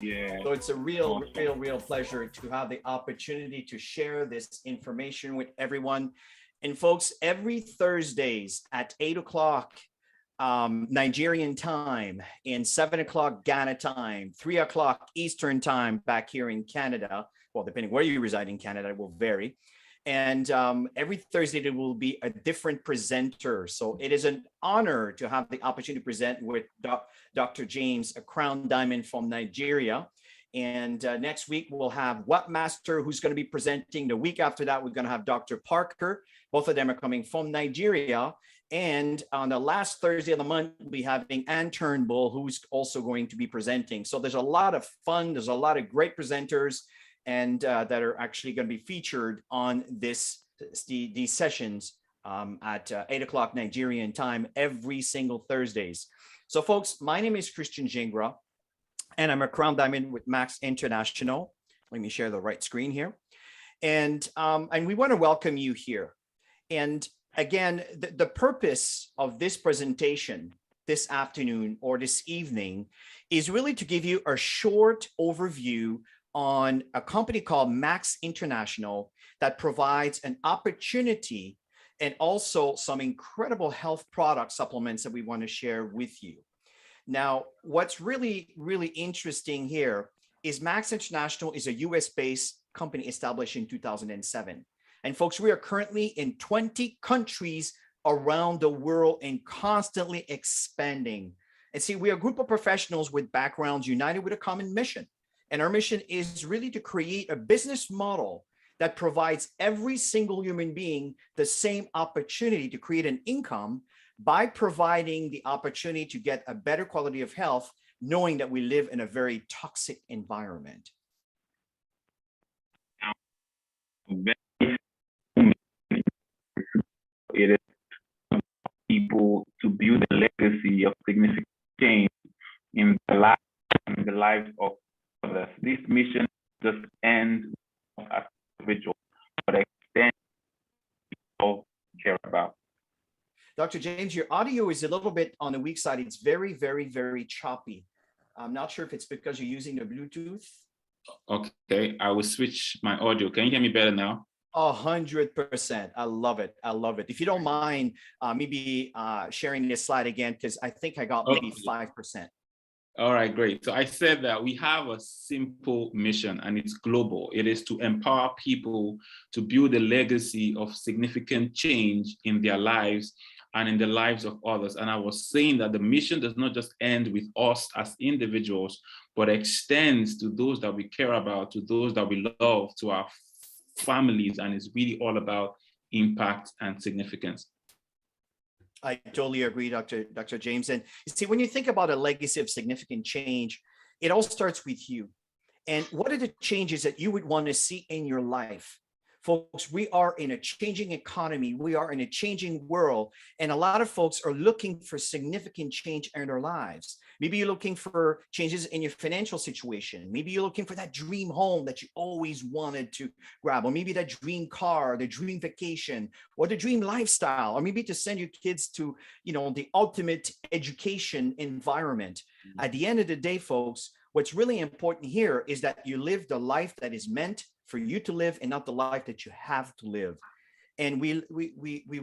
Yeah. So it's a real, Awesome. real, real pleasure to have the opportunity to share this information with everyone. And folks, every Thursdays at 8 o'clock Nigerian time and 7 o'clock Ghana time, 3 o'clock Eastern time back here in Canada. Well, depending where you reside in Canada, it will vary. And every Thursday, there will be a different presenter. So it is an honor to have the opportunity to present with Dr. James, a crown diamond from Nigeria. And next week, we'll have Webmaster, who's going to be presenting. The week after that, we're going to have Dr. Parker. Both of them are coming from Nigeria. And on the last Thursday of the month, we'll be having Ann Turnbull, who's also going to be presenting. So there's a lot of fun. There's a lot of great presenters and that are actually going to be featured on these sessions at 8 o'clock Nigerian time every single Thursdays. So folks, my name is Christian Gingras, and I'm a Crown Diamond with Max International. Let me share the right screen here. And we want to welcome you here. And again, the purpose of this presentation this afternoon or this evening is really to give you a short overview on a company called Max International that provides an opportunity and also some incredible health product supplements that we want to share with you. Now, what's really, really interesting here is Max International is a US-based company established in 2007. And folks, we are currently in 20 countries around the world and constantly expanding. And see, we are a group of professionals with backgrounds united with a common mission. And our mission is really to create a business model that provides every single human being the same opportunity to create an income by providing the opportunity to get a better quality of health, knowing that we live in a very toxic environment. It is people to build a legacy of significant change in the lives of others. This mission just ends as individual, but extends all care about. Dr. James, your audio is a little bit on the weak side. It's very, very, very choppy. I'm not sure if it's because you're using the Bluetooth. Okay, I will switch my audio. Can you hear me better now? 100%. I love it. I love it. If you don't mind, maybe sharing this slide again, because I think I got maybe 5%. All right, great. So I said that we have a simple mission and it's global. It is to empower people to build a legacy of significant change in their lives and in the lives of others. And I was saying that the mission does not just end with us as individuals, but extends to those that we care about, to those that we love, to our families, and it's really all about impact and significance. I totally agree, Dr. James. And you see, when you think about a legacy of significant change, it all starts with you. And what are the changes that you would want to see in your life? Folks, we are in a changing economy. We are in a changing world. And a lot of folks are looking for significant change in their lives. Maybe you're looking for changes in your financial situation. Maybe you're looking for that dream home that you always wanted to grab, or maybe that dream car, the dream vacation, or the dream lifestyle, or maybe to send your kids to, the ultimate education environment. Mm-hmm. At the end of the day, folks, what's really important here is that you live the life that is meant for you to live and not the life that you have to live. And we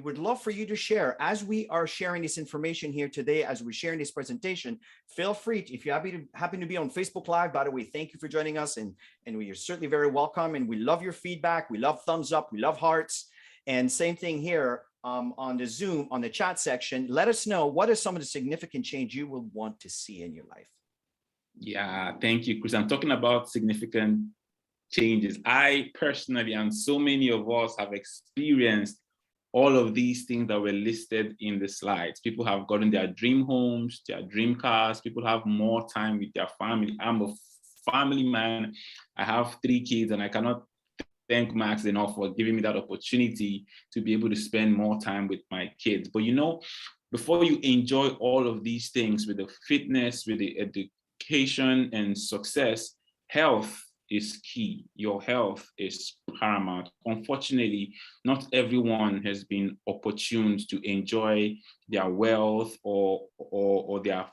would love for you to share, as we are sharing this information here today, as we're sharing this presentation, feel free to, if you happen to be on Facebook Live, by the way, thank you for joining us. And we are certainly very welcome. And we love your feedback. We love thumbs up. We love hearts. And same thing here on the Zoom, on the chat section. Let us know, what are some of the significant change you will want to see in your life? Yeah, thank you, Chris. I'm talking about significant changes. I personally, and so many of us, have experienced all of these things that were listed in the slides. People have gotten their dream homes, their dream cars. People have more time with their family. I'm a family man. I have 3 kids, and I cannot thank Max enough for giving me that opportunity to be able to spend more time with my kids. But before you enjoy all of these things with the fitness, with the education and success, health is key. Your health is paramount. Unfortunately, not everyone has been opportune to enjoy their wealth or their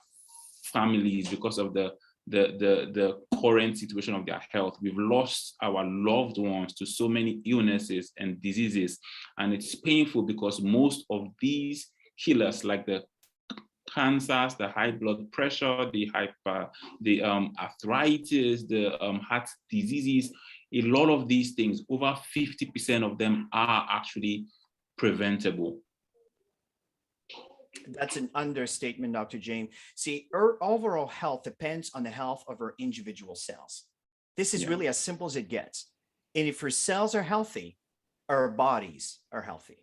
families because of the the current situation of their health. We've lost our loved ones to so many illnesses and diseases, and it's painful because most of these killers, like the cancers, the high blood pressure, the arthritis, the heart diseases, a lot of these things, over 50% of them are actually preventable. That's an understatement, Dr. James. See, our overall health depends on the health of our individual cells. This is really as simple as it gets. And if our cells are healthy, our bodies are healthy.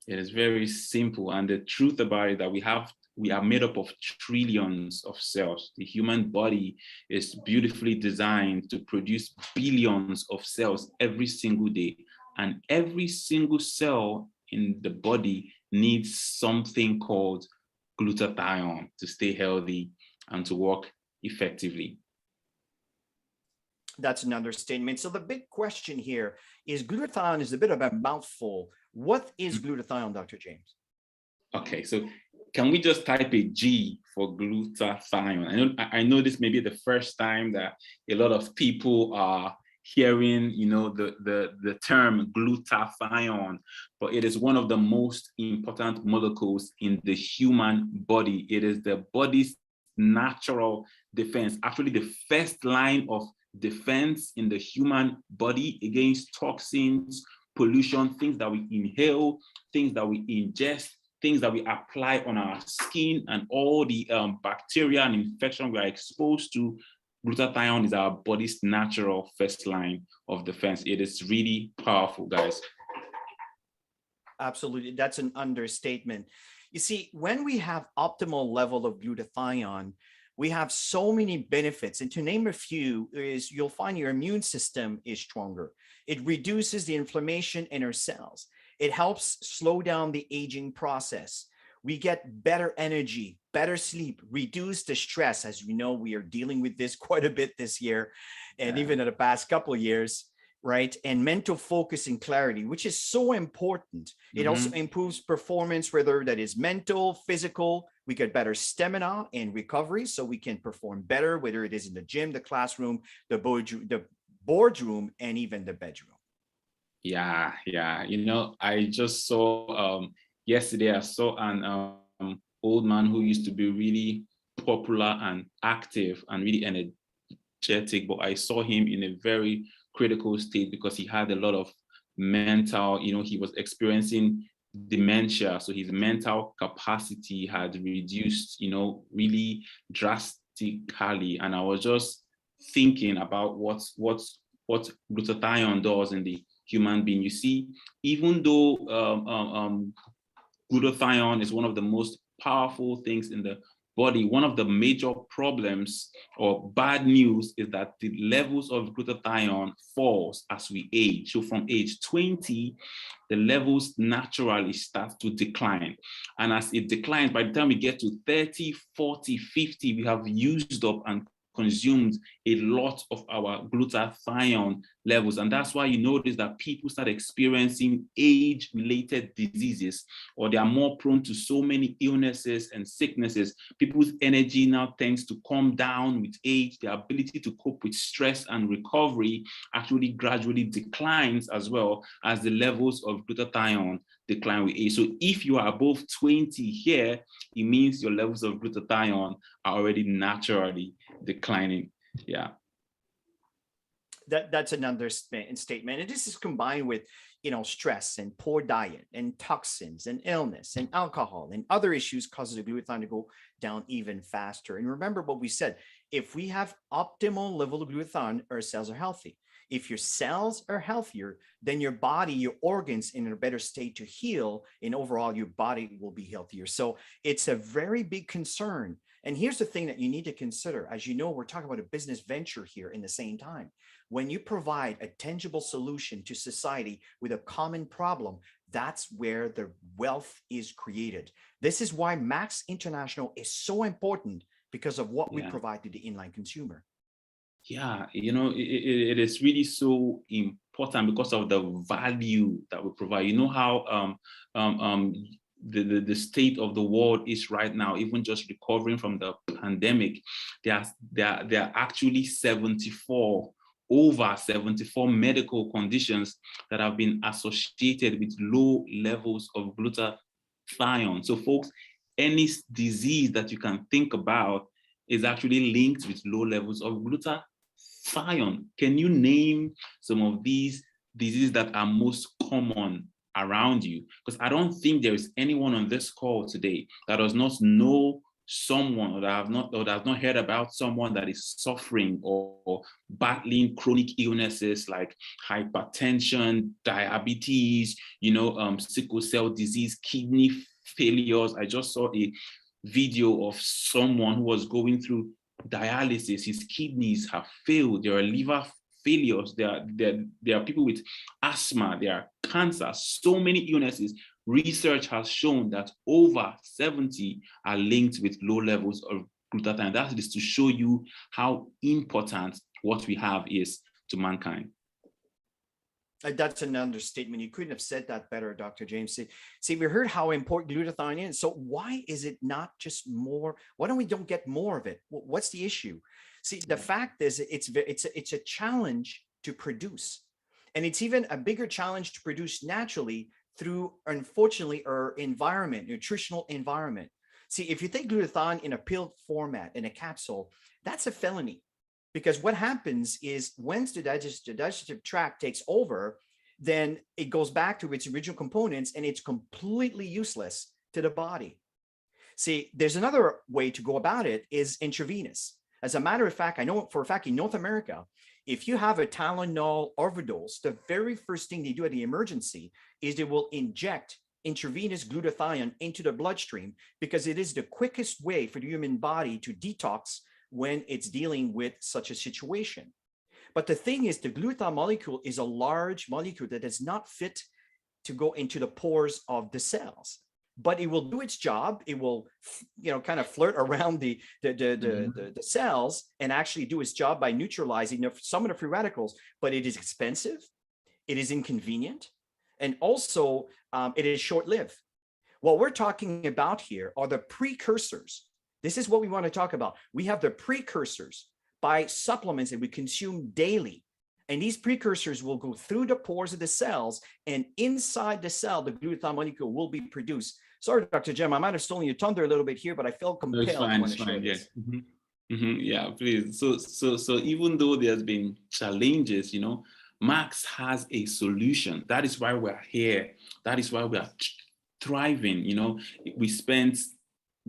It is very simple. And the truth about it that we are made up of trillions of cells. The human body is beautifully designed to produce billions of cells every single day. And every single cell in the body needs something called glutathione to stay healthy and to work effectively. That's an understatement. So the big question here is, glutathione is a bit of a mouthful. What is glutathione, Dr. James? Okay, so can we just type a G for glutathione? I know this may be the first time that a lot of people are hearing, the term glutathione, but it is one of the most important molecules in the human body. It is the body's natural defense, actually the first line of defense in the human body against toxins, pollution, things that we inhale, things that we ingest, things that we apply on our skin, and all the bacteria and infection we are exposed to. Glutathione is our body's natural first line of defense. It is really powerful, guys. Absolutely. That's an understatement. You see, when we have optimal level of glutathione, we have so many benefits. And to name a few is, you'll find your immune system is stronger. It reduces the inflammation in our cells. It helps slow down the aging process. We get better energy, better sleep, reduce the stress. As you know, we are dealing with this quite a bit this year, and even in the past couple of years, right? And mental focus and clarity, which is so important. It also improves performance, whether that is mental, physical. We get better stamina and recovery, so we can perform better, whether it is in the gym, the classroom, the boardroom, and even the bedroom. Yeah. I just saw yesterday, I saw an old man who used to be really popular and active and really energetic, but I saw him in a very critical state because he had a lot of mental, he was experiencing dementia. So his mental capacity had reduced, really drastically. And I was just thinking about what glutathione does in the human being. You see, even though glutathione is one of the most powerful things in the body, one of the major problems or bad news is that the levels of glutathione falls as we age. So from age 20, the levels naturally start to decline. And as it declines, by the time we get to 30, 40, 50, we have used up and consumed a lot of our glutathione levels. And that's why you notice that people start experiencing age-related diseases, or they are more prone to so many illnesses and sicknesses. People's energy now tends to come down with age. Their ability to cope with stress and recovery actually gradually declines, as well as the levels of glutathione decline with age. So if you are above 20 here, it means your levels of glutathione are already naturally declining. Yeah. That's an understatement. And this is combined with, stress and poor diet and toxins and illness and alcohol and other issues causes the glutathione to go down even faster. And remember what we said, if we have optimal level of glutathione, our cells are healthy. If your cells are healthier, then your body, your organs in a better state to heal, and overall your body will be healthier. So it's a very big concern. And here's the thing that you need to consider. As you know, we're talking about a business venture here in the same time. When you provide a tangible solution to society with a common problem, that's where the wealth is created. This is why Max International is so important, because of what we provide to the inline consumer. Yeah, it is really so important because of the value that we provide. You know how the state of the world is right now, even just recovering from the pandemic, there are actually over 74 medical conditions that have been associated with low levels of glutathione. So folks, any disease that you can think about is actually linked with low levels of glutathione. Can you name some of these diseases that are most common around you? Because I don't think there is anyone on this call today that does not know someone, or that have not heard about someone that is suffering or battling chronic illnesses like hypertension, diabetes, sickle cell disease, kidney failures. I just saw a video of someone who was going through dialysis. His kidneys have failed. There are liver failures. There are people with asthma. There are cancer. So many illnesses. Research has shown that over 70 are linked with low levels of glutathione. That is to show you how important what we have is to mankind. That's an understatement. You couldn't have said that better, Dr. James. See, we heard how important glutathione is. So why is it not just more? Why don't get more of it? What's the issue? See, the fact is it's a challenge to produce. And it's even a bigger challenge to produce naturally through, unfortunately, our environment, nutritional environment. See, if you take glutathione in a pill format, in a capsule, that's a felony. Because what happens is once the digestive tract takes over, then it goes back to its original components and it's completely useless to the body. See, there's another way to go about it is intravenous. As a matter of fact, I know for a fact in North America, if you have a Tylenol overdose, the very first thing they do at the emergency is they will inject intravenous glutathione into the bloodstream because it is the quickest way for the human body to detox when it's dealing with such a situation. But the thing is, the glutathione molecule is a large molecule that is not fit to go into the pores of the cells, but it will do its job. It will, kind of flirt around the cells and actually do its job by neutralizing some of the free radicals, but it is expensive, it is inconvenient, and also it is short-lived. What we're talking about here are the precursors. This is what we want to talk about. We have the precursors by supplements that we consume daily. And these precursors will go through the pores of the cells, and inside the cell, the glutathione molecule will be produced. Sorry, Dr. Jem, I might have stolen your thunder a little bit here, but I felt compelled to want to share this. Yeah, please. So even though there's been challenges, Max has a solution. That is why we're here. That is why we are thriving. We spent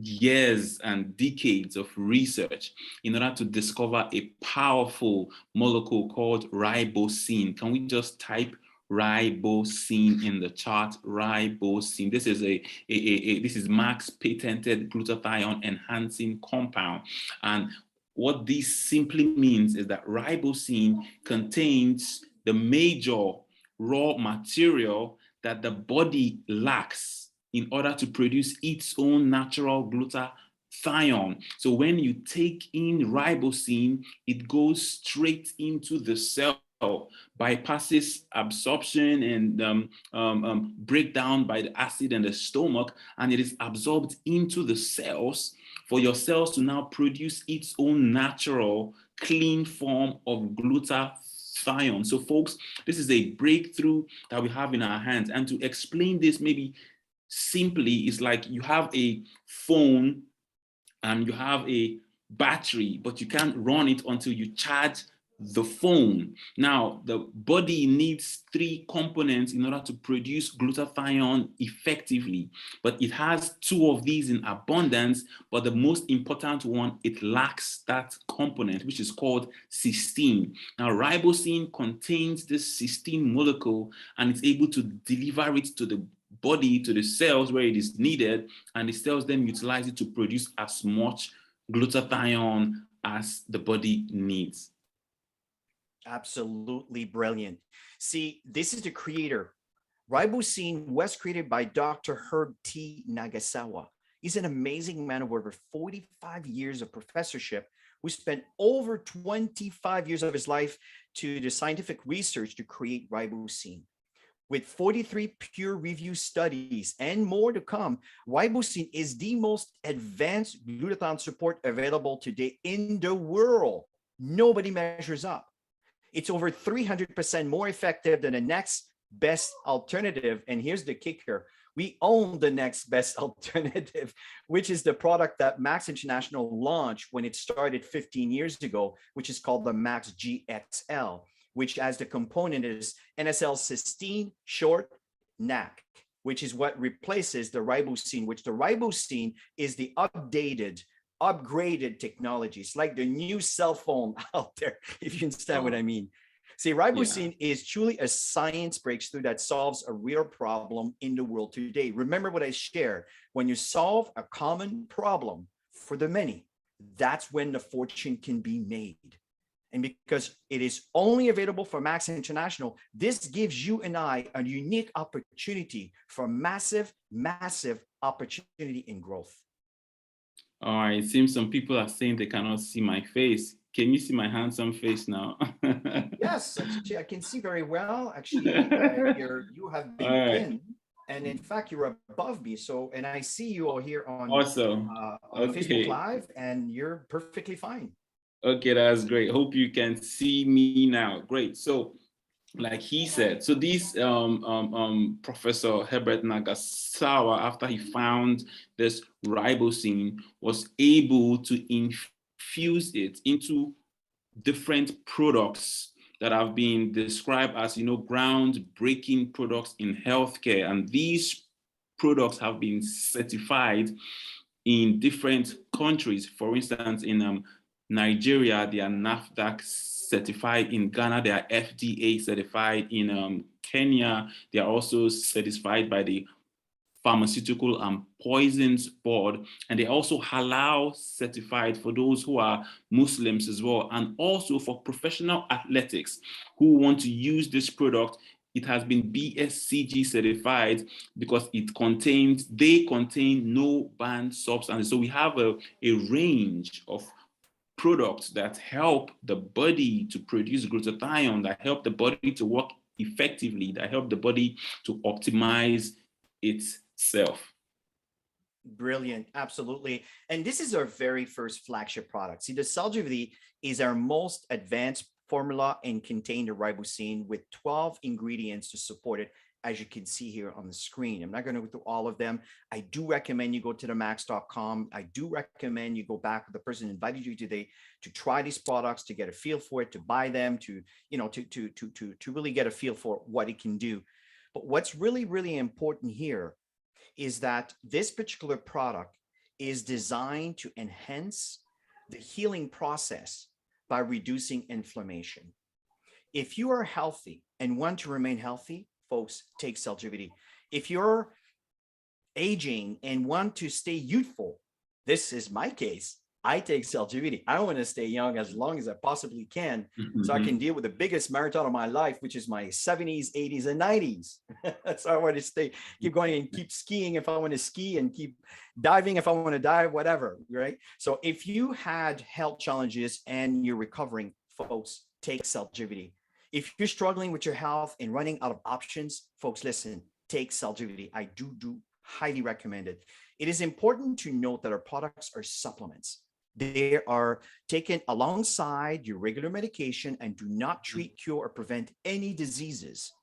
years and decades of research in order to discover a powerful molecule called ribosine. Can we just type ribosine in the chart? Ribosine. This is this is Max patented glutathione enhancing compound. And what this simply means is that ribosine contains the major raw material that the body lacks in order to produce its own natural glutathione. So when you take in ribosine, it goes straight into the cell, bypasses absorption and breakdown by the acid in the stomach, and it is absorbed into the cells for your cells to now produce its own natural, clean form of glutathione. So folks, this is a breakthrough that we have in our hands. And to explain this maybe simply, it's like you have a phone and you have a battery, but you can't run it until you charge the phone. Now, the body needs 3 components in order to produce glutathione effectively, but it has 2 of these in abundance, but the most important one, it lacks that component, which is called cysteine. Now, ribosine contains this cysteine molecule, and it's able to deliver it to the body, to the cells where it is needed, and the cells then utilize it to produce as much glutathione as the body needs. Absolutely brilliant. See, this is the creator. Ribosine was created by Dr. Herb T. Nagasawa. He's an amazing man of over 45 years of professorship who spent over 25 years of his life to the scientific research to create ribosine. with 43 peer review studies and more to come, ribosine is the most advanced glutathione support available today in the world. Nobody measures up. It's over 300% more effective than the next best alternative. And here's the kicker. We own the next best alternative, which is the product that Max International launched when it started 15 years ago, which is called the Max GXL, which as the component is NSL cysteine short NAC, which is what replaces the ribosine, which the ribosine is the upgraded technology. It's like the new cell phone out there, if you understand what I mean. See, ribosine is truly a science breakthrough that solves a real problem in the world today. Remember what I shared. When you solve a common problem for the many, that's when the fortune can be made. And because it is only available for Max International, this gives you and I a unique opportunity for massive, massive opportunity in growth. All right, it seems some people are saying they cannot see my face. Can you see my handsome face now? Yes, actually, I can see very well. Actually, you have been pinned, and in fact, you're above me. So, and I see you all here on Awesome. on Facebook Live, and you're perfectly fine. Okay, that's great. Hope you can see me now. Great. So, like he said, so this Professor Herbert Nagasawa, after he found this ribosine, was able to infuse it into different products that have been described as, groundbreaking products in healthcare. And these products have been certified in different countries. For instance, in Nigeria, they are NAFDAC certified. In Ghana, they are FDA certified. In Kenya, they are also certified by the Pharmaceutical and Poisons Board, and they also halal certified for those who are Muslims as well, and also for professional athletics who want to use this product. It has been BSCG certified because they contain no banned substances. So we have a range of products that help the body to produce glutathione, that help the body to work effectively, that help the body to optimize itself. Brilliant, absolutely. And this is our very first flagship product. See, the Celgivity is our most advanced formula and contain the ribosine with 12 ingredients to support it, as you can see here on the screen. I'm not going to go through all of them. I do recommend you go to themax.com. I do recommend you go back with the person who invited you today to try these products, to get a feel for it, to buy them, to really get a feel for what it can do. But what's really, really important here is that this particular product is designed to enhance the healing process by reducing inflammation. If you are healthy and want to remain healthy, folks, take Celgivity. If you're aging and want to stay youthful, this is my case. I take Celgivity. I want to stay young as long as I possibly can, so I can deal with the biggest marathon of my life, which is my 70s, 80s, and 90s. So I want to keep going and keep skiing if I want to ski, and keep diving if I want to dive, whatever, right? So if you had health challenges and you're recovering, folks, take Celgivity. If you're struggling with your health and running out of options, folks, listen, take Celgivity. I do highly recommend it. It is important to note that our products are supplements. They are taken alongside your regular medication and do not treat, cure, or prevent any diseases.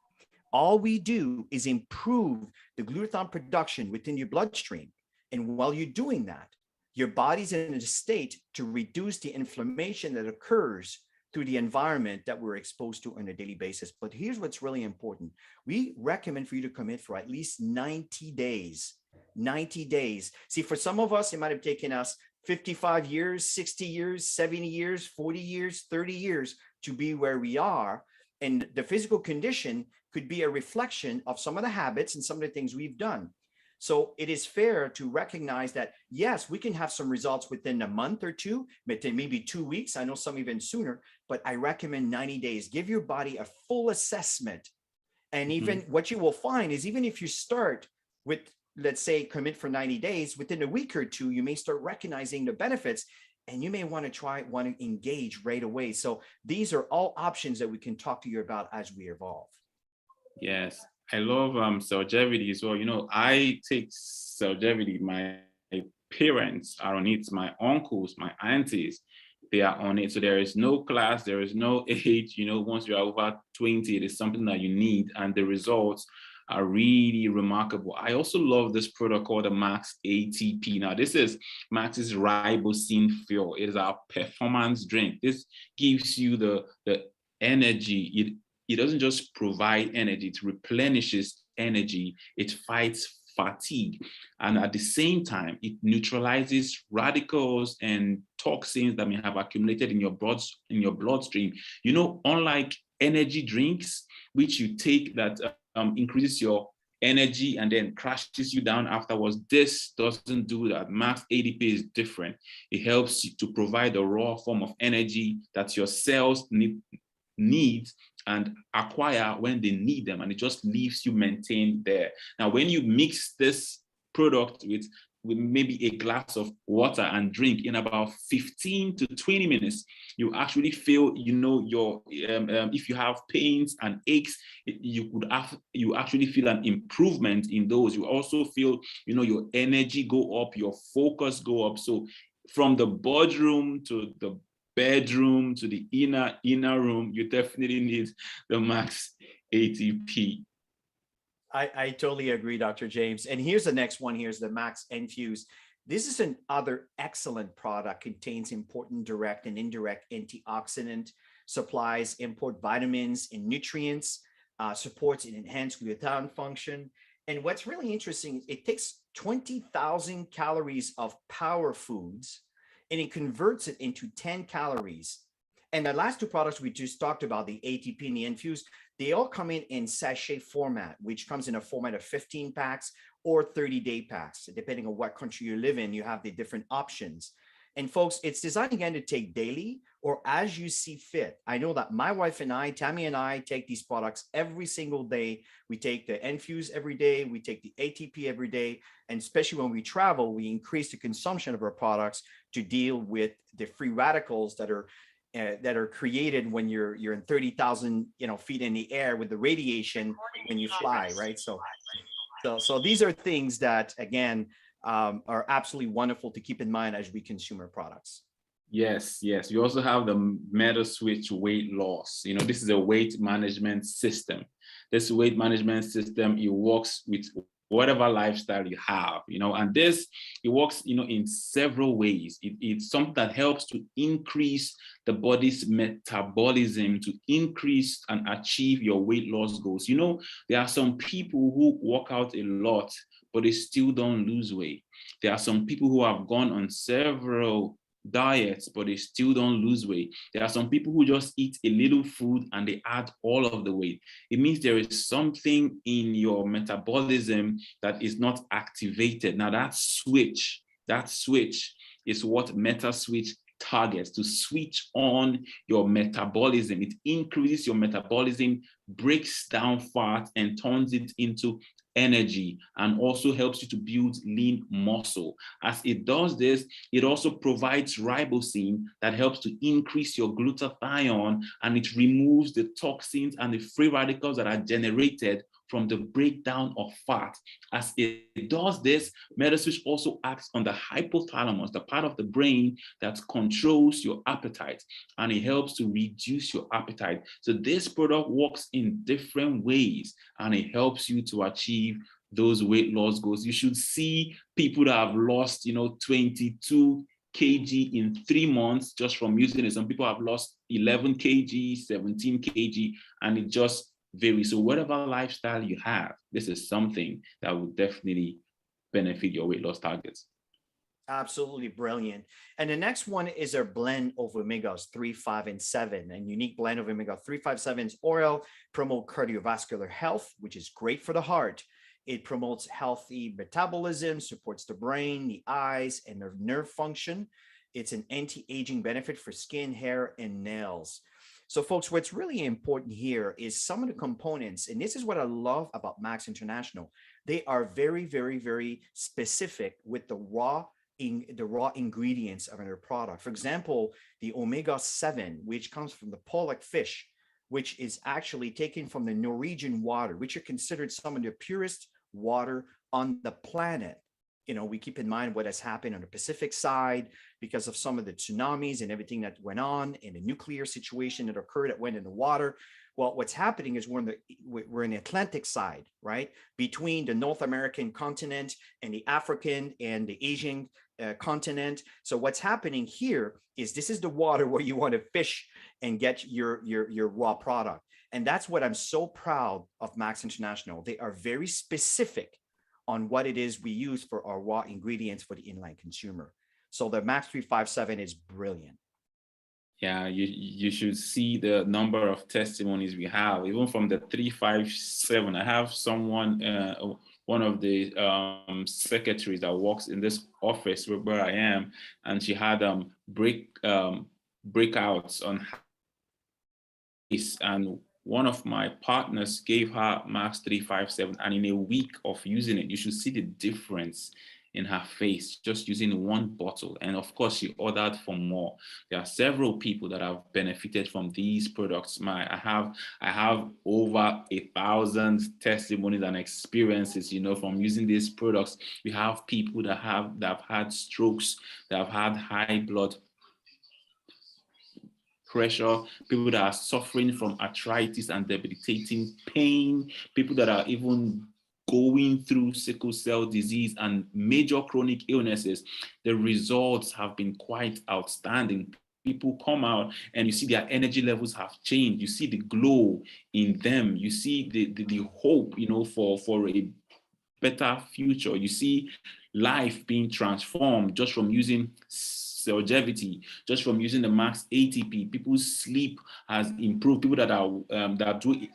All we do is improve the glutathione production within your bloodstream. And while you're doing that, your body's in a state to reduce the inflammation that occurs through the environment that we're exposed to on a daily basis. But here's what's really important. We recommend for you to commit for at least 90 days. 90 days. See, for some of us, it might have taken us 55 years, 60 years, 70 years, 40 years, 30 years to be where we are. And the physical condition could be a reflection of some of the habits and some of the things we've done. So it is fair to recognize that, yes, we can have some results within a month or two, maybe 2 weeks. I know some even sooner, but I recommend 90 days. Give your body a full assessment. And even what you will find is, even if you start with, let's say, commit for 90 days, within a week or two, you may start recognizing the benefits, and you may want to engage right away. So these are all options that we can talk to you about as we evolve. Yes. I love longevity as well. You know, I take longevity. My parents are on it. My uncles, my aunties, they are on it. So there is no class, there is no age. You know, once you are over 20, it is something that you need, and the results are really remarkable. I also love this product called the Max ATP. Now, this is Max's ribosine fuel. It is our performance drink. This gives you the energy. It doesn't just provide energy, it replenishes energy, it fights fatigue. And at the same time, it neutralizes radicals and toxins that may have accumulated in your bloodstream. You know, unlike energy drinks, which you take that increases your energy and then crashes you down afterwards, this doesn't do that. Max ADP is different. It helps you to provide a raw form of energy that your cells need and acquire when they need them, and it just leaves you maintained there. Now, when you mix this product with maybe a glass of water and drink, in about 15 to 20 minutes, you actually feel, you know, your if you have pains and aches, you actually feel an improvement in those. You also feel, you know, your energy go up, your focus go up. So from the boardroom to the bedroom to the inner room, you definitely need the Max ATP. I totally agree, Dr. James. And here's the next one. Here's the Max Infuse. This is another excellent product, contains important direct and indirect antioxidant, supplies important vitamins and nutrients, supports and enhanced glutathione function. And what's really interesting, it takes 20,000 calories of power foods and it converts it into 10 calories. And the last two products we just talked about, the ATP and the Infuse, they all come in sachet format, which comes in a format of 15 packs or 30-day packs. Depending on what country you live in, you have the different options. And folks, it's designed again to take daily or as you see fit. I know that my wife and I, Tammy and I, take these products every single day. We take the Infuse every day. We take the ATP every day. And especially when we travel, we increase the consumption of our products to deal with the free radicals that are created when you're in 30,000 feet in the air with the radiation when you fly, right? So these are things that again are absolutely wonderful to keep in mind as we consume our products. Yes, yes. We also have the Meta Switch weight loss. You know, this is a weight management system. This weight management system, it works with whatever lifestyle you have, you know, and this, it works, you know, in several ways. It's something that helps to increase the body's metabolism, to increase and achieve your weight loss goals. You know, there are some people who work out a lot, but they still don't lose weight. There are some people who have gone on several diets, but they still don't lose weight. There are some people who just eat a little food and they add all of the weight. It means there is something in your metabolism that is not activated. Now that switch is what Meta Switch targets, to switch on your metabolism. It increases your metabolism, breaks down fat and turns it into energy, and also helps you to build lean muscle. As it does this, it also provides ribosine that helps to increase your glutathione, and it removes the toxins and the free radicals that are generated from the breakdown of fat. As it does this, MetaSwitch also acts on the hypothalamus, the part of the brain that controls your appetite, and it helps to reduce your appetite. So this product works in different ways, and it helps you to achieve those weight loss goals. You should see people that have lost, 22 kg in 3 months just from using it. Some people have lost 11 kg, 17 kg, and it just varies. So whatever lifestyle you have, this is something that will definitely benefit your weight loss targets. Absolutely brilliant. And the next one is our blend of omegas 3, 5, and 7. And unique blend of omega 3, 5, 7's oil promote cardiovascular health, which is great for the heart. It promotes healthy metabolism, supports the brain, the eyes, and nerve function. It's an anti-aging benefit for skin, hair, and nails. So folks, what's really important here is some of the components, and this is what I love about Max International. They are very, very, very specific with the raw ingredients of their product. For example, the omega 7, which comes from the pollock fish, which is actually taken from the Norwegian water, which are considered some of the purest water on the planet. You know, we keep in mind what has happened on the Pacific side because of some of the tsunamis and everything that went on, and the nuclear situation that occurred that went in the water. Well, what's happening is we're in the Atlantic side, right? Between the North American continent and the African and the Asian continent. So what's happening here is this is the water where you want to fish and get your raw product. And that's what I'm so proud of Max International. They are very specific on what it is we use for our raw ingredients for the inline consumer. So the Max 357 is brilliant. Yeah, you should see the number of testimonies we have, even from the 357. I have someone, one of the secretaries that works in this office where I am, and she had breakouts on this, and one of my partners gave her Max 357, and in a week of using it, you should see the difference in her face just using one bottle. And of course, she ordered for more. There are several people that have benefited from these products. I have over 1,000 testimonies and experiences, you know, from using these products. We have people that have had strokes, that have had high blood pressure, people that are suffering from arthritis and debilitating pain, people that are even going through sickle cell disease and major chronic illnesses. The results have been quite outstanding. People come out and you see their energy levels have changed. You see the glow in them. You see the hope, you know, for a better future. You see life being transformed just from using longevity, just from using the Max ATP. People's sleep has improved. People that are that do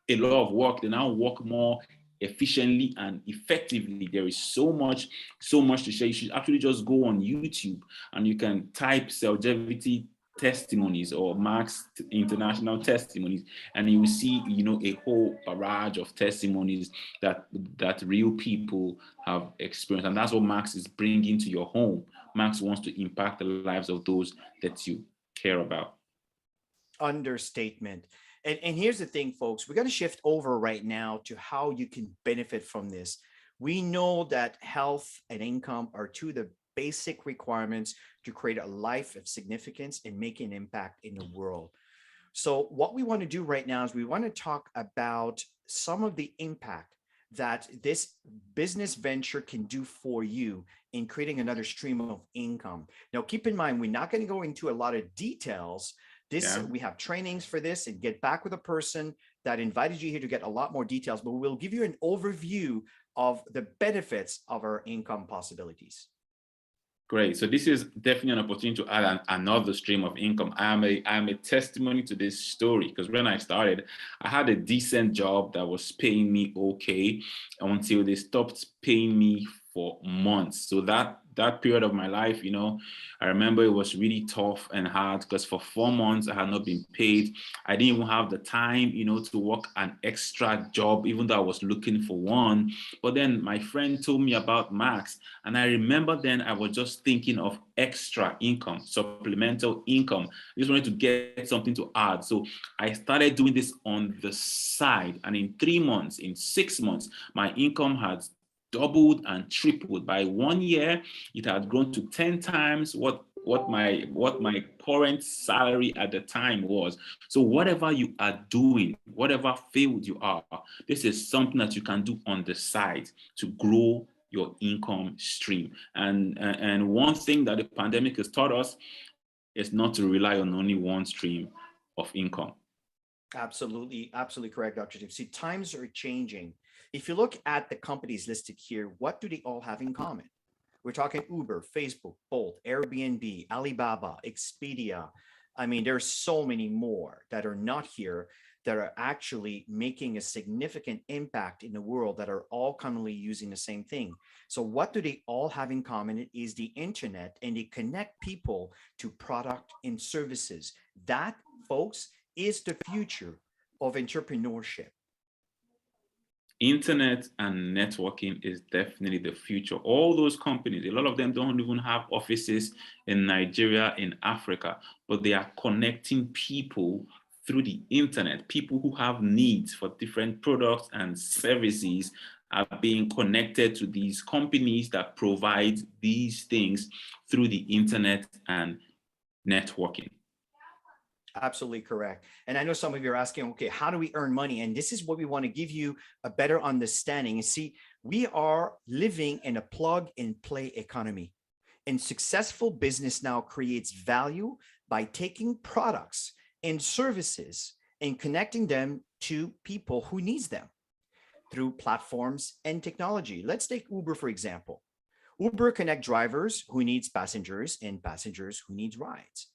a lot of work, they now work more efficiently and effectively. There is so much to share. You should actually just go on YouTube and you can type longevity testimonies or Max International testimonies, and you will see, you know, a whole barrage of testimonies that real people have experienced. And that's what Max is bringing to your home. Max wants to impact the lives of those that you care about. Understatement. And here's the thing, folks, we're going to shift over right now to how you can benefit from this. We know that health and income are two of the basic requirements to create a life of significance and make an impact in the world. So what we want to do right now is we want to talk about some of the impact that this business venture can do for you in creating another stream of income. Now, keep in mind, we're not going to go into a lot of details. We have trainings for this, and get back with a person that invited you here to get a lot more details, but we'll give you an overview of the benefits of our income possibilities. Great. So this is definitely an opportunity to add another stream of income. I am a testimony to this story, because when I started, I had a decent job that was paying me okay until they stopped paying me for months. So that period of my life, you know, I remember it was really tough and hard, because for 4 months I had not been paid. I didn't even have the time, you know, to work an extra job, even though I was looking for one. But then my friend told me about Max, and I remember then I was just thinking of extra income, supplemental income. I just wanted to get something to add. So I started doing this on the side, and in 3 months, in 6 months, my income had doubled and tripled. By 1 year, it had grown to 10 times what my current salary at the time was. So whatever you are doing, whatever field you are, this is something that you can do on the side to grow your income stream. And one thing that the pandemic has taught us is not to rely on only one stream of income. Absolutely correct, Dr. Tim. See, times are changing. If you look at the companies listed here, what do they all have in common? We're talking Uber, Facebook, Bolt, Airbnb, Alibaba, Expedia. I mean, there's so many more that are not here that are actually making a significant impact in the world, that are all commonly using the same thing. So what do they all have in common? It is the internet, and they connect people to product and services. That, folks, is the future of entrepreneurship. Internet and networking is definitely the future. All those companies, a lot of them don't even have offices in Nigeria, in Africa, but they are connecting people through the internet. People who have needs for different products and services are being connected to these companies that provide these things through the internet and networking. Absolutely correct. And I know some of you are asking, okay, how do we earn money? And this is what we want to give you a better understanding. You see, we are living in a plug and play economy. And successful business now creates value by taking products and services and connecting them to people who needs them through platforms and technology. Let's take Uber, for example. Uber connect drivers who needs passengers and passengers who needs rides.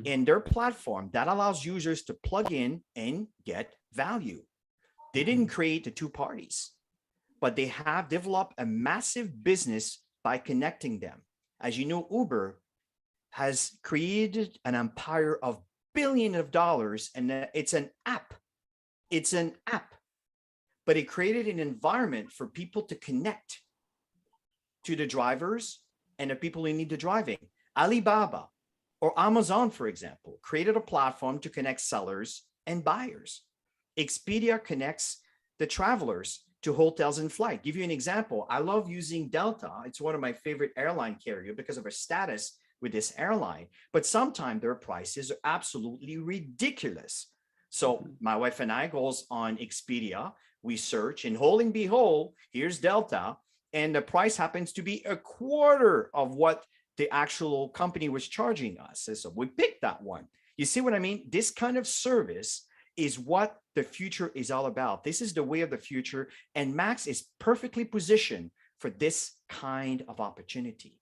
In their platform that allows users to plug in and get value. They didn't create the two parties, but they have developed a massive business by connecting them. As you know, Uber has created an empire of billions of dollars, and it's an app. It's an app, but it created an environment for people to connect to the drivers and the people who need the driving. Alibaba or Amazon, for example, created a platform to connect sellers and buyers. Expedia connects the travelers to hotels and flight. Give you an example. I love using Delta. It's one of my favorite airline carrier because of our status with this airline, but sometimes their prices are absolutely ridiculous. So my wife and I goes on Expedia, we search, and holding behold, here's Delta, and the price happens to be a quarter of what the actual company was charging us. And so we picked that one. You see what I mean? This kind of service is what the future is all about. This is the way of the future. And Max is perfectly positioned for this kind of opportunity.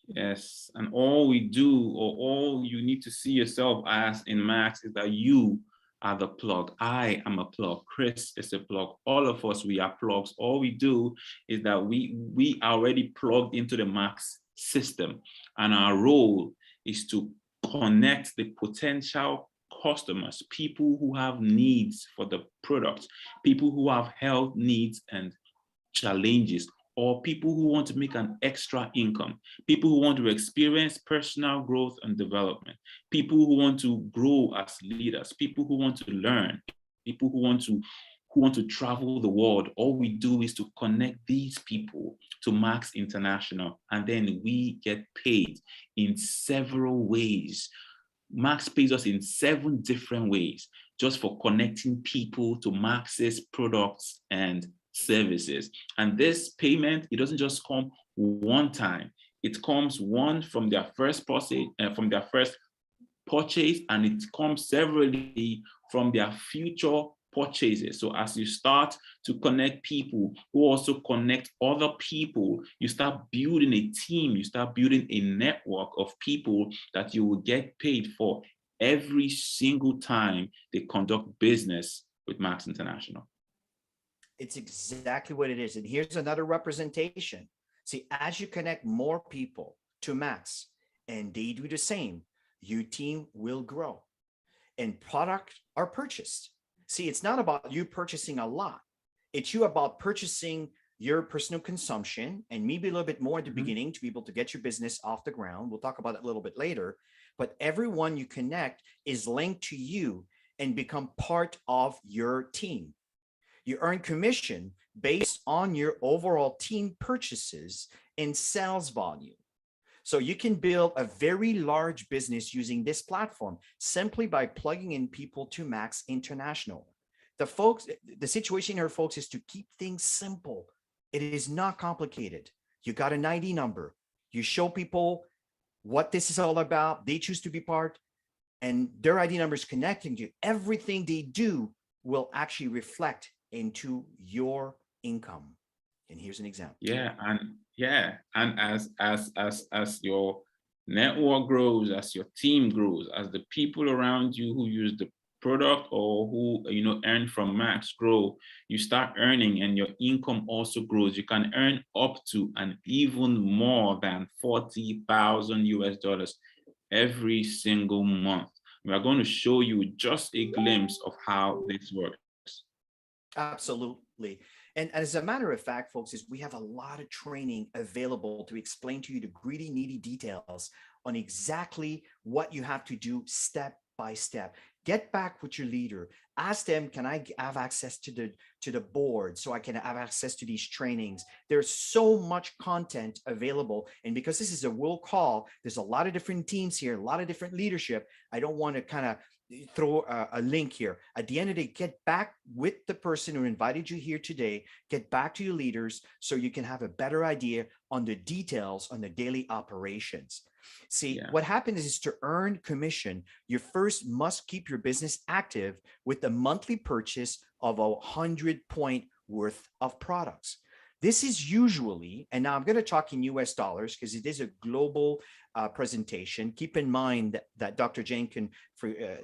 Yes. And all we do, or all you need to see yourself as in Max, is that you are the plug. I am a plug. Chris is a plug. All of us, we are plugs. All we do is that we are already plugged into the Max system, and our role is to connect the potential customers, people who have needs for the product, people who have health needs and challenges, or people who want to make an extra income, people who want to experience personal growth and development, people who want to grow as leaders, people who want to learn, people who want to travel the world. All we do is to connect these people to Max International, and then we get paid in several ways. Max pays us in 7 different ways just for connecting people to Max's products and services. And this payment, it doesn't just come one time. It comes one from their first purchase, and it comes severally from their future purchases. So as you start to connect people who also connect other people, you start building a team, you start building a network of people that you will get paid for every single time they conduct business with Max International. It's exactly what it is. And here's another representation. See, as you connect more people to Max and they do the same, your team will grow and products are purchased. See, it's not about you purchasing a lot. It's you about purchasing your personal consumption and maybe a little bit more at the beginning to be able to get your business off the ground. We'll talk about it a little bit later, but everyone you connect is linked to you and become part of your team. You earn commission based on your overall team purchases and sales volume. So you can build a very large business using this platform simply by plugging in people to Max International. The situation here, folks, is to keep things simple. It is not complicated. You got an ID number. You show people what this is all about. They choose to be part, and their ID number is connecting to you. Everything they do will actually reflect into your income. And here's an example. And as your network grows, as your team grows, as the people around you who use the product or who earn from Max grow, you start earning and your income also grows. You can earn up to and even more than $40,000 every single month. We are going to show you just a glimpse of how this works. Absolutely. And as a matter of fact, folks, is we have a lot of training available to explain to you the greedy, needy details on exactly what you have to do step by step. Get back with your leader. Ask them, can I have access to the board so I can have access to these trainings? There's so much content available. And because this is a world call, there's a lot of different teams here, a lot of different leadership. I don't want to kind of throw a link here. At the end of the day, get back with the person who invited you here today. Get back to your leaders so you can have a better idea on the details on the daily operations. See, what happens is to earn commission, you first must keep your business active with the monthly purchase of 100-point worth of products. This is usually, and now I'm going to talk in US dollars because it is a global presentation. Keep in mind that Dr. Jane can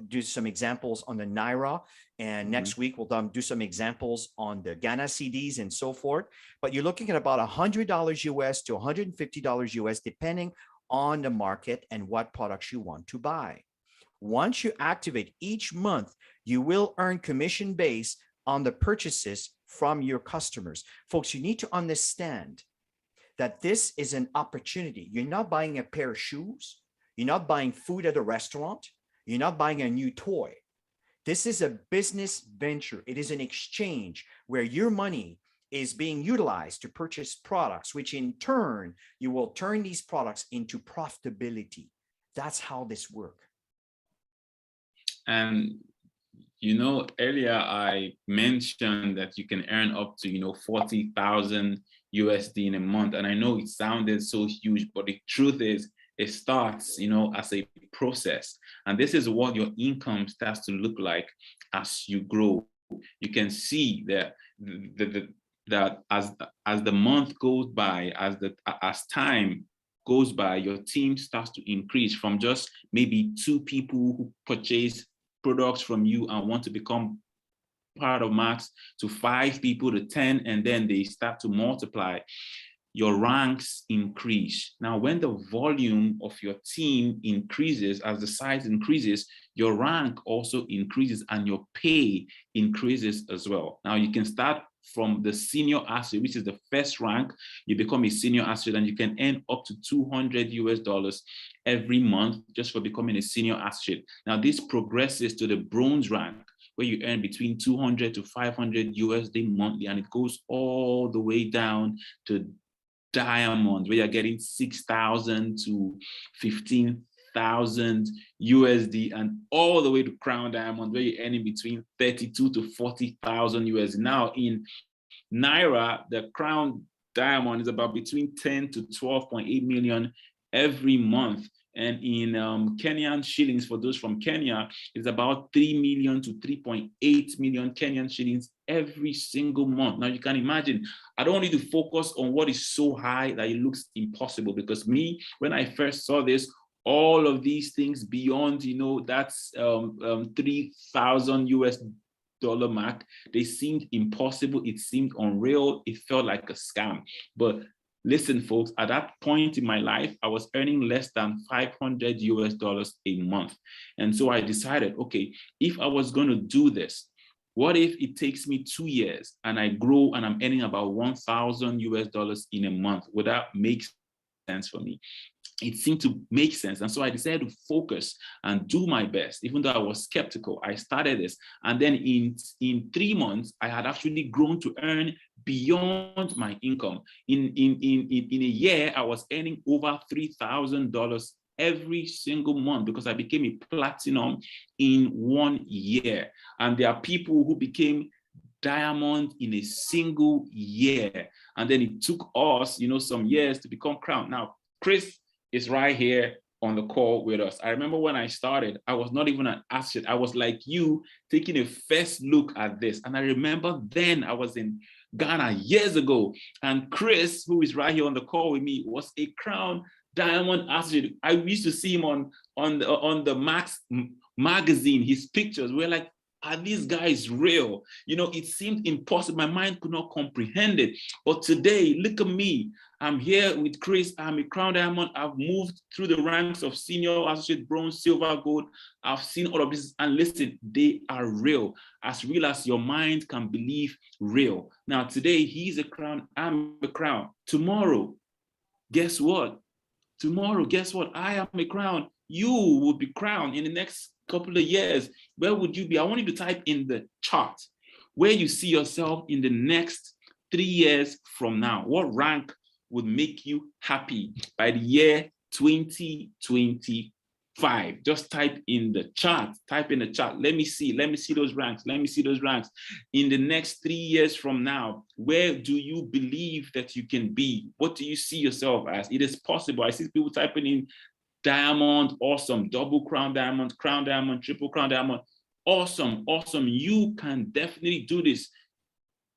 do some examples on the Naira, and next week we'll do some examples on the Ghana CDs and so forth. But you're looking at about $100 US to $150 US, depending on the market and what products you want to buy. Once you activate each month, you will earn commission based on the purchases from your customers. Folks, you need to understand that this is an opportunity. You're not buying a pair of shoes. You're not buying food at a restaurant. You're not buying a new toy. This is a business venture. It is an exchange where your money is being utilized to purchase products, which in turn, you will turn these products into profitability. That's how this works. And earlier I mentioned that you can earn up to 40,000 USD in a month, and I know it sounded so huge, but the truth is it starts as a process, and this is what your income starts to look like as you grow. You can see that that as the month goes by, as time goes by, your team starts to increase from just maybe 2 people who purchase products from you and want to become part of Max, to 5 people, to 10, and then they start to multiply. Your ranks increase. Now, when the volume of your team increases, as the size increases, your rank also increases and your pay increases as well. Now, you can start from the senior associate, which is the first rank. You become a senior associate and you can earn up to $200 US every month just for becoming a senior associate. Now, this progresses to the bronze rank, where you earn between 200 to 500 USD monthly, and it goes all the way down to diamond, where you're getting 6,000 to 15,000 USD, and all the way to crown diamond, where you're earning between 32 to 40,000 USD. Now in Naira, the crown diamond is about between 10 to 12.8 million every month. And in Kenyan shillings, for those from Kenya, it's about 3 million to 3.8 million Kenyan shillings every single month. Now you can imagine, I don't want you to focus on what is so high that it looks impossible, because me, when I first saw this, all of these things beyond, that's 3,000 US dollar mark, they seemed impossible. It seemed unreal. It felt like a scam. But listen, folks, at that point in my life, I was earning less than 500 US dollars a month. And so I decided, okay, if I was going to do this, what if it takes me 2 years and I grow and I'm earning about 1,000 US dollars in a month? Would that make sense for me? It seemed to make sense. And so I decided to focus and do my best. Even though I was skeptical, I started this. And then in 3 months, I had actually grown to earn beyond my income. In a year, I was earning over $3,000 every single month, because I became a platinum in 1 year. And there are people who became diamond in a single year. And then it took us, some years to become crown. Now, Chris is right here on the call with us. I remember when I started, I was not even an associate. I was like you, taking a first look at this. And I remember then I was in Ghana years ago, and Chris, who is right here on the call with me, was a crown diamond associate. I used to see him on the Max magazine, his pictures. We're like, are these guys real? It seemed impossible. My mind could not comprehend it. But today, look at me. I'm here with Chris. I'm a crown diamond. I've moved through the ranks of senior, associate, bronze, silver, gold. I've seen all of this. And listen, they are real as your mind can believe real. Now, today, he's a crown. I'm a crown. Tomorrow, guess what? I am a crown. You will be crowned in the next couple of years, where would you be? I want you to type in the chart where you see yourself in the next 3 years from now. What rank would make you happy by the year 2025? Just type in the chart. Type in the chart. Let me see those ranks. Let me see those ranks. In the next 3 years from now, where do you believe that you can be? What do you see yourself as? It is possible. I see people typing in diamond, awesome, double crown diamond, triple crown diamond, awesome, awesome. You can definitely do this.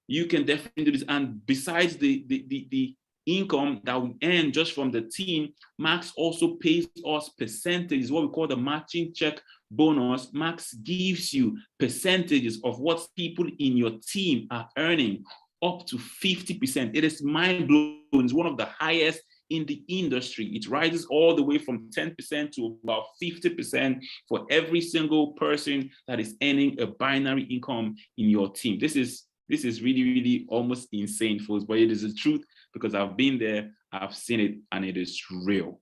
You can definitely do this. And besides the income that we earn just from the team, Max also pays us percentages, what we call the matching check bonus. Max gives you percentages of what people in your team are earning, up to 50%. It is mind-blowing. It's one of the highest in the industry. It rises all the way from 10% to about 50% for every single person that is earning a binary income in your team. This is really, really almost insane, folks, but it is the truth because I've been there, I've seen it, and it is real.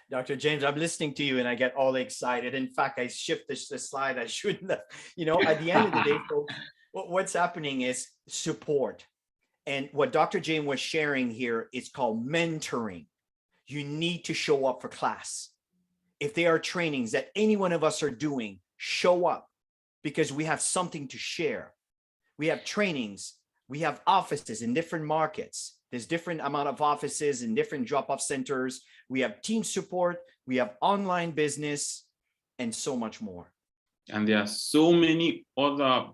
Dr. James, I'm listening to you and I get all excited. In fact, I shift the slide. I shouldn't have. You know, at the end of the day, folks, what's happening is support. And what Dr. James was sharing here is called mentoring. You need to show up for class. If there are trainings that any one of us are doing, show up because we have something to share. We have trainings. We have offices in different markets. There's different amount of offices in different drop-off centers. We have team support. We have online business and so much more. And there are so many other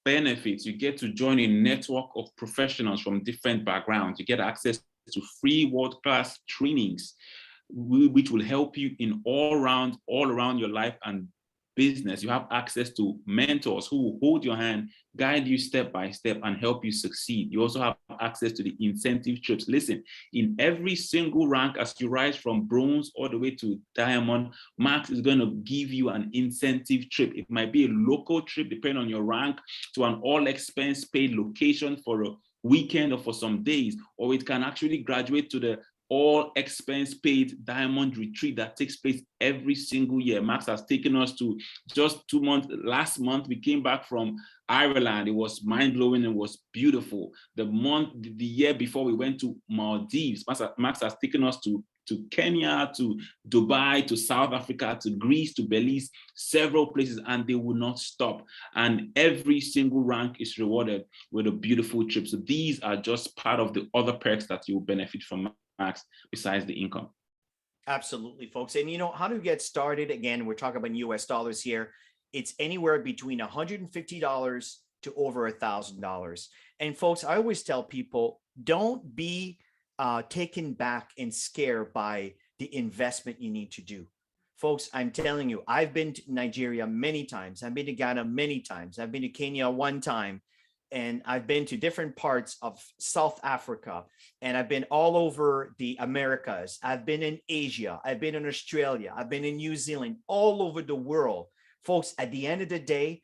benefits. You get to join a network of professionals from different backgrounds. You get access to free world-class trainings, which will help you in all around your life and business. You have access to mentors who will hold your hand, guide you step by step, and help you succeed. You also have access to the incentive trips. Listen, in every single rank, as you rise from bronze all the way to diamond, Max is going to give you an incentive trip. It might be a local trip, depending on your rank, to an all-expense paid location for a weekend or for some days, or it can actually graduate to the all expense paid diamond retreat that takes place every single year. Max has taken us to just 2 months. Last month, we came back from Ireland. It was mind-blowing. It was beautiful. The year before, we went to Maldives. Max has taken us to Kenya, to Dubai, to South Africa, to Greece, to Belize, several places, and they will not stop. And every single rank is rewarded with a beautiful trip. So these are just part of the other perks that you will benefit from, Max, besides the income. Absolutely, folks. And you know, how to get started? Again, we're talking about US dollars here. It's anywhere between $150 to over $1,000. And folks, I always tell people, don't be taken back and scared by the investment you need to do. Folks, I'm telling you, I've been to Nigeria many times. I've been to Ghana many times. I've been to Kenya one time. And I've been to different parts of South Africa, and I've been all over the Americas. I've been in Asia. I've been in Australia. I've been in New Zealand, all over the world. Folks, at the end of the day,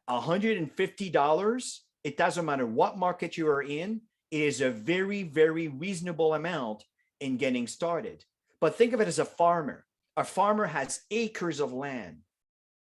$150, it doesn't matter what market you are in. It is a very, very reasonable amount in getting started. But think of it as a farmer. A farmer has acres of land.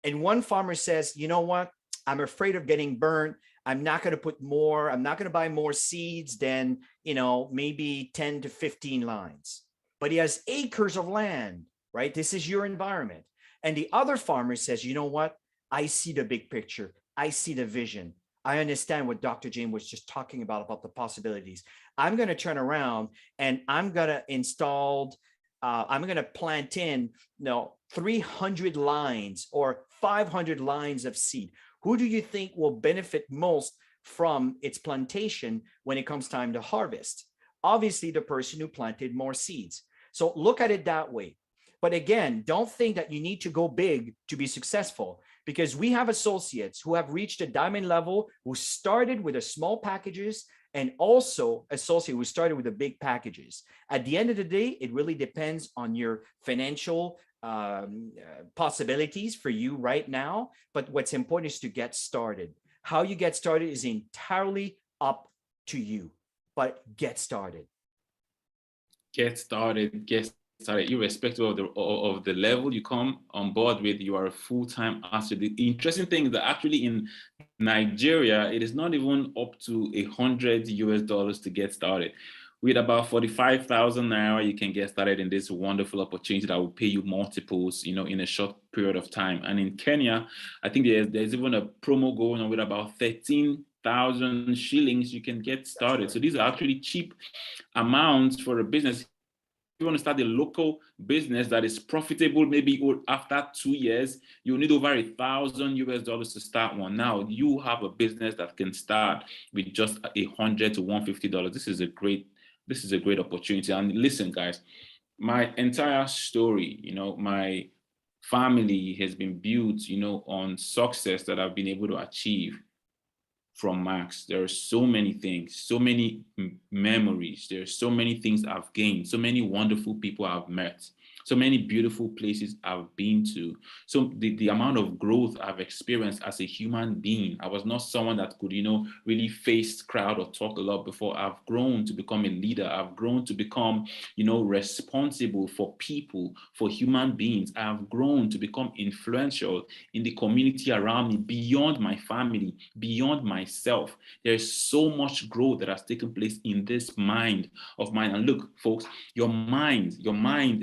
And one farmer says, you know what? I'm afraid of getting burnt. I'm not going to buy more seeds than, you know, maybe 10 to 15 lines. But he has acres of land, right? This is your environment. And the other farmer says, you know what? I see the big picture. I see the vision. I understand what Dr. James was just talking about the possibilities. I'm going to turn around and I'm going to plant in, 300 lines or 500 lines of seed. Who do you think will benefit most from its plantation when it comes time to harvest? Obviously, the person who planted more seeds. So look at it that way. But again, don't think that you need to go big to be successful, because we have associates who have reached a diamond level who started with the small packages, and also associate who started with the big packages. At the end of the day, it really depends on your financial possibilities for you right now. But what's important is to get started. How you get started is entirely up to you, but get started. Get started. started, irrespective of the level you come on board with. You are a full-time athlete. The interesting thing is that actually in Nigeria, it is not even up to $100 to get started. With about 45,000 naira, you can get started in this wonderful opportunity that will pay you multiples, in a short period of time. And in Kenya, I think there's even a promo going on with about 13,000 shillings. You can get started. So these are actually cheap amounts for a business. If you want to start a local business that is profitable, maybe after 2 years, you need over $1,000 to start one. Now you have a business that can start with just $100 to $150. This is a great opportunity. And listen, guys, my entire story, my family has been built, on success that I've been able to achieve from Max. There are so many things, so many memories. There are so many things I've gained, so many wonderful people I've met, so many beautiful places I've been to. So the amount of growth I've experienced as a human being. I was not someone that could, really face crowd or talk a lot before. I've grown to become a leader. I've grown to become, responsible for people, for human beings. I've grown to become influential in the community around me, beyond my family, beyond myself. There's so much growth that has taken place in this mind of mine. And look, folks, your mind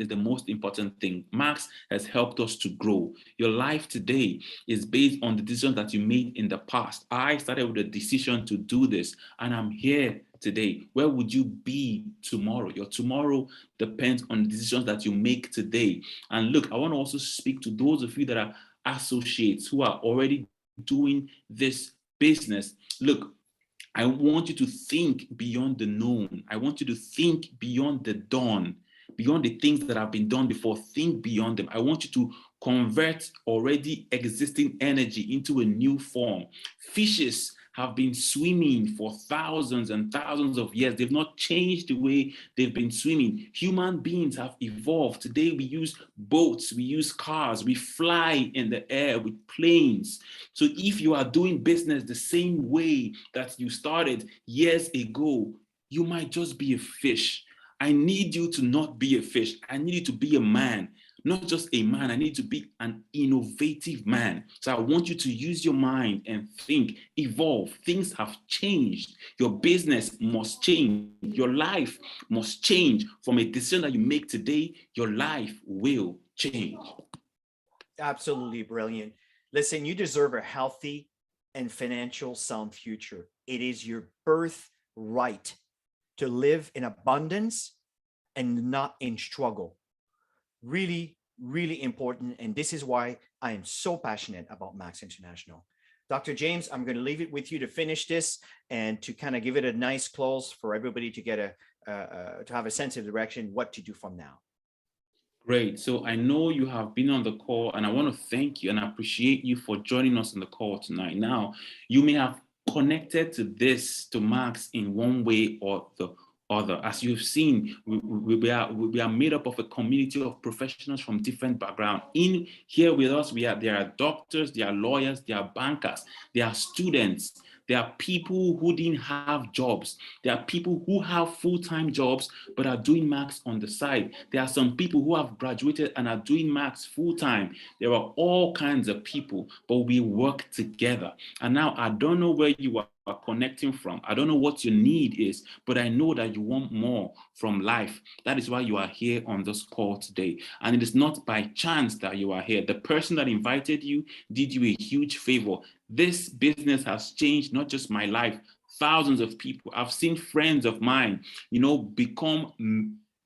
is the most important thing. Max has helped us to grow. Your life today is based on the decisions that you made in the past. I started with a decision to do this, and I'm here today. Where would you be tomorrow? Your tomorrow depends on the decisions that you make today. And look, I want to also speak to those of you that are associates who are already doing this business. Look, I want you to think beyond the known. I want you to think beyond the done, beyond the things that have been done before. Think beyond them. I want you to convert already existing energy into a new form. Fishes have been swimming for thousands and thousands of years. They've not changed the way they've been swimming. Human beings have evolved. Today we use boats, we use cars, we fly in the air with planes. So if you are doing business the same way that you started years ago, you might just be a fish. I need you to not be a fish. I need you to be a man. Not just a man, I need to be an innovative man. So I want you to use your mind and think, evolve. Things have changed. Your business must change. Your life must change. From a decision that you make today, your life will change. Absolutely brilliant. Listen, you deserve a healthy and financial sound future. It is your birthright to live in abundance and not in struggle. Really, really important. And this is why I am so passionate about Max International. Dr. James, I'm going to leave it with you to finish this and to kind of give it a nice close for everybody to get to have a sense of direction, what to do from now. Great. So I know you have been on the call, and I want to thank you and appreciate you for joining us on the call tonight. Now, you may have connected to Max in one way or the other. As you've seen, we are made up of a community of professionals from different backgrounds. In here with us, there are doctors, there are lawyers, there are bankers, there are students. There are people who didn't have jobs. There are people who have full-time jobs but are doing Max on the side. There are some people who have graduated and are doing Max full-time. There are all kinds of people, but we work together. And now I don't know where you are connecting from. I don't know what your need is, but I know that you want more from life. That is why you are here on this call today. And it is not by chance that you are here. The person that invited you did you a huge favor. This business has changed not just my life, thousands of people. I've seen friends of mine, become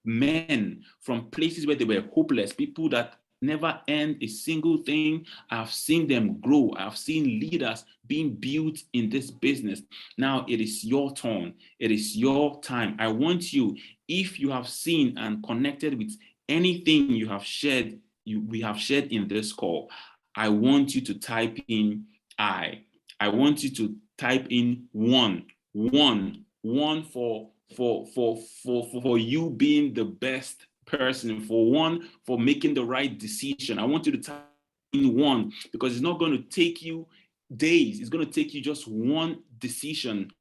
men from places where they were hopeless, people that never earned a single thing. I've seen them grow. I've seen leaders being built in this business. Now it is your turn. It is your time. I want you, if you have seen and connected with anything we have shared in this call, I want you to type in I want you to type in one for you being the best person, for making the right decision. I want you to type in one, because it's not going to take you days. It's going to take you just one decision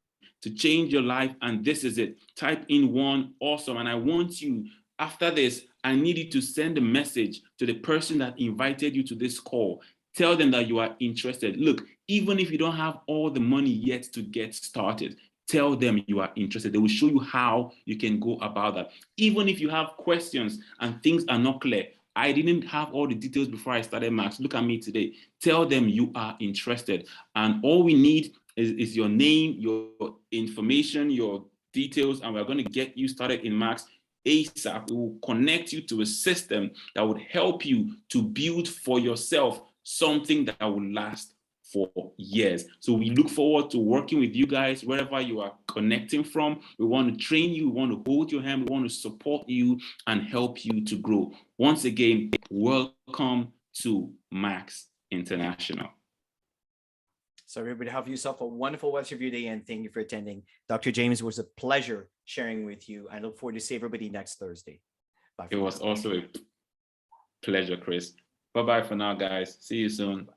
to change your life, and this is it. Type in one. Awesome. And I want you, after this, I need you to send a message to the person that invited you to this call. Tell them that you are interested. Look, even if you don't have all the money yet to get started, tell them you are interested. They will show you how you can go about that. Even if you have questions and things are not clear, I didn't have all the details before I started Max. Look at me today. Tell them you are interested. And all we need is your name, your information, your details, and we're going to get you started in Max ASAP. It will connect you to a system that would help you to build for yourself something that will last for years. So we look forward to working with you guys wherever you are connecting from. We want to train you, we want to hold your hand, we want to support you and help you to grow. Once again, welcome to Max International. So everybody, have yourself a wonderful rest of your day, and thank you for attending. Dr. James, it was a pleasure sharing with you. I look forward to see everybody next Thursday. Bye. It was also a pleasure, Chris. Bye-bye for now, guys. See you soon.